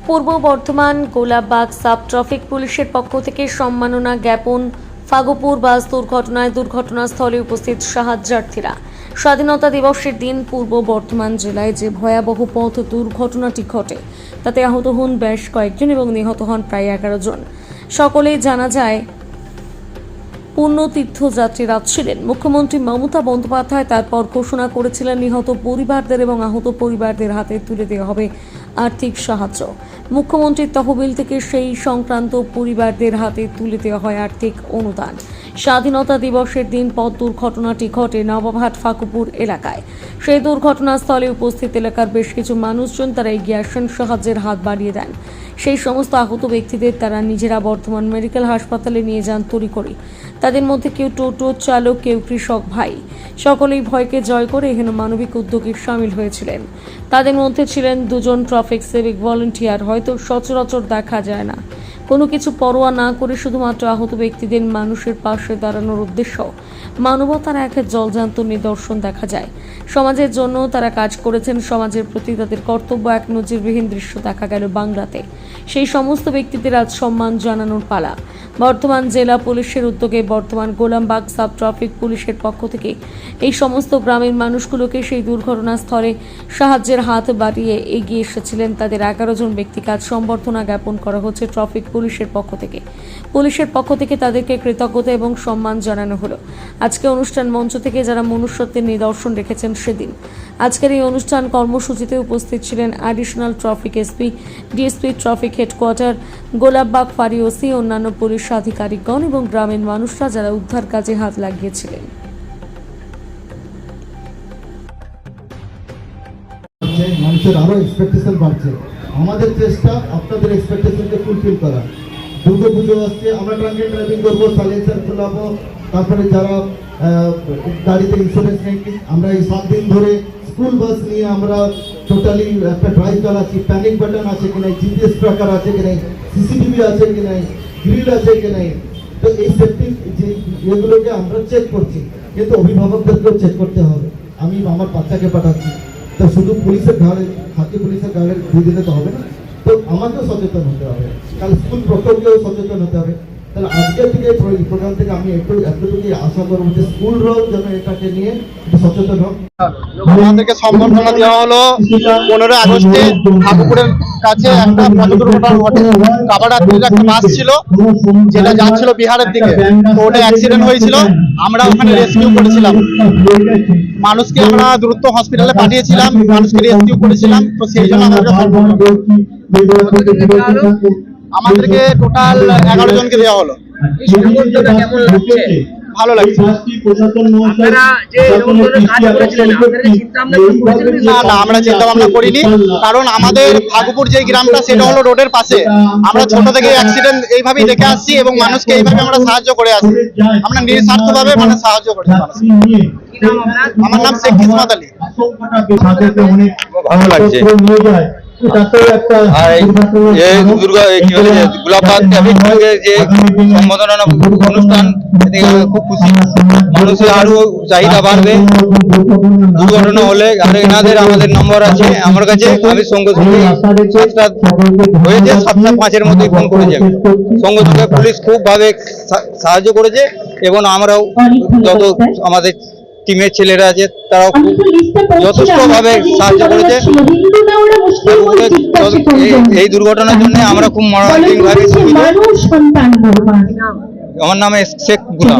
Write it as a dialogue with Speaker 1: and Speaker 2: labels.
Speaker 1: পূর্ব Bardhaman Golapbag sub traffic পুলিশের পক্ষ থেকে সম্মাননা জ্ঞাপন। ফাগুপুর বাস দুর্ঘটনাস্থলে উপস্থিত সাহায্যার্থীরা। স্বাধীনতা দিবসের দিন পূর্ব বর্ধমান জেলায় যে ভয়াবহ পথ দুর্ঘটনাটি ঘটে তাতে আহত হন বেশ কয়েকজন এবং নিহত হন প্রায় 11 জন। সকলেই জানা যায় পুণ্যতীর্থযাত্রীরা ছিলেন। মুখ্যমন্ত্রী মমতা বন্দ্যোপাধ্যায় তারপর ঘোষণা করেছিলেন নিহত পরিবারদের এবং আহত পরিবারদের হাতে তুলে দেওয়া হবে আর্থিক সাহায্য। মুখ্যমন্ত্রীর তহবিল থেকে সেই সংক্রান্ত পরিবারদের হাতে তুলে দেওয়া হয় আর্থিক অনুদান। স্বাধীনতা দিবসের দিন পথ দুর্ঘটনাটি ঘটে নবাবহাট ফাগুপুর এলাকায়। সেই দুর্ঘটনাস্থলে উপস্থিত এলাকার বেশ কিছু মানুষজন তারা এগিয়ে আসেন, সাহায্যের হাত বাড়িয়ে দেন। সেই সমস্ত আহত ব্যক্তিদের তারা নিজেরা বর্ধমান মেডিকেল হাসপাতালে নিয়ে যান তড়িঘড়ি। তাদের মধ্যে কেউ টোটো চালক, কেউ কৃষক ভাই। সকলেই ভয়কে জয় করে এখানে মানবিক উদ্যোগে সামিল হয়েছিলেন। তাদের মধ্যে ছিলেন 2 জন ট্রাফিক সিভিক ভলান্টিয়ার। হয়তো সচরাচর দেখা যায় না। কোনো কিছু পরোয়া না করে শুধুমাত্র আহত ব্যক্তিদের মানুষের পাশে দাঁড়ানোর উদ্দেশ্য মানবতার এক জলজান্ত নিদর্শন দেখা যায়। সমাজের জন্য তারা কাজ করেছেন, সমাজের প্রতি তাদের কর্তব্য এক নজিরবিহীন দৃশ্য দেখা গেল বাংলাতে। সেই সমস্ত ব্যক্তিদের আজ সম্মান জানানোর পালা। বর্ধমান জেলা পুলিশের উদ্যোগে বর্ধমান গোলাপবাগ সাব ট্রাফিক পুলিশের পক্ষ থেকে এই সমস্ত গ্রামের মানুষগুলোকে সেই দুর্ঘটনাস্থলে সাহায্যের হাত বাড়িয়ে এগিয়ে এসেছিলেন তাদের 11 জন ব্যক্তিকে আজ সম্বর্ধনা জ্ঞাপন করা হচ্ছে ট্রাফিক পুলিশের পক্ষ থেকে। পুলিশের পক্ষ থেকে তাদেরকে কৃতজ্ঞতা এবং সম্মান জানানো হলো। আজকে অনুষ্ঠান মঞ্চ থেকে যারা মনুষ্যত্বের নিদর্শন রেখেছেন সেদিন। আজকের এই অনুষ্ঠান কর্মসূচিতে উপস্থিত ছিলেন additional traffic SP, DSP, traffic headquarter, Golapbag ফাঁড়ি ওসি, অন্যান্য পুলিশ আধিকারিকগণ এবং গ্রামের মানুষরা যারা উদ্ধার কাজে হাত লাগিয়েছিলেন।
Speaker 2: মানুষের আরো এক্সপেকটেশন বাড়ছে। আমাদের চেষ্টা আপনাদের এক্সপেকটেশনকে ফুলফিল করা। দুর্গা পুজো আসছে, আমরা ট্রাঙ্কে ড্রাইভিং করবো, সাইলেন্সার খোলাবো। তারপরে যারা গাড়িতে ইন্স্যুরেন্স নেই, আমরা এই 7 দিন ধরে স্কুল বাস নিয়ে আমরা টোটালি একটা ড্রাইভ চালাচ্ছি। প্যানিক বাটন আছে কি নাই, জিপিএস ট্র্যাকার আছে কি নাই, সিসিটিভি আছে কি নাই, গ্রিল আছে কি নাই। তো এই সেফটি যে এগুলোকে আমরা চেক করছি, কিন্তু অভিভাবকদেরকেও চেক করতে হবে। আমি আমার বাচ্চাকে পাঠাচ্ছি, তো শুধু পুলিশের ঘাড়ে হাতে পুলিশের ঘাড়ে দিয়ে দিলে তো হবে না। তো আমাকেও সচেতন হতে হবে, কাল স্কুল প্রকল্পেও সচেতন হতে হবে। তাহলে আজকের থেকে এই প্রোগ্রাম থেকে আমি এতটুকুই আশা করবো যে স্কুলরাও যেন এটাকে নিয়ে সচেতন হোক।
Speaker 3: আমাদেরকে সম্বর্ধনা দেওয়া হলো 15 আগস্টে ফাগুপুরের কাছে একটা পথ দুর্ঘটনা ঘটে। কাবাডাত্রীর একটা বাস ছিল যেটা যাচ্ছিল বিহারের দিকে, তো ওটা অ্যাক্সিডেন্ট হয়েছিল। আমরা ওখানে রেস্কিউ করেছিলাম মানুষকে, আমরা দ্রুত হসপিটালে পাঠিয়েছিলাম, মানুষকে রেস্কিউ করেছিলাম। তো সেই জন্য আমাদেরকে টোটাল 11 জনকে দেওয়া হলো। ভালো লাগছে। না না, আমরা চিন্তা ভাবনা করিনি, কারণ আমাদের ফাগুপুর যে গ্রামটা সেটা হলো রোডের পাশে। আমরা ছোট থেকে অ্যাক্সিডেন্ট এইভাবেই দেখে আসছি এবং মানুষকে এইভাবে আমরা সাহায্য করে আসছি। আমরা নিঃস্বার্থভাবে মানে সাহায্য করেছি মানুষকে। আমার নাম শেখ কিসমত আলী।
Speaker 4: ভালো লাগছে। গোলাপবাগ ট্রাফিক পুলিশের যে সম্বোধনা অনুষ্ঠান, খুব খুশি। মানুষের আরো চাহিদা বাড়বে। দুর্ঘটনা হলে আর এনাদের আমাদের নম্বর আছে আমার কাছে, আমি সঙ্গে সঙ্গে 7টা হয়েছে 7:05 মধ্যেই ফোন করে যাবে। সঙ্গে সঙ্গে পুলিশ খুব ভাবে সাহায্য করেছে এবং আমরাও যত আমাদের টিমের ছেলেরা আছে তারাও যথেষ্ট ভাবে সাহায্য করেছে। এই দুর্ঘটনার জন্য আমরা খুব মর্মান্তিক ভাবে। আমার নাম শেখ গুলাম।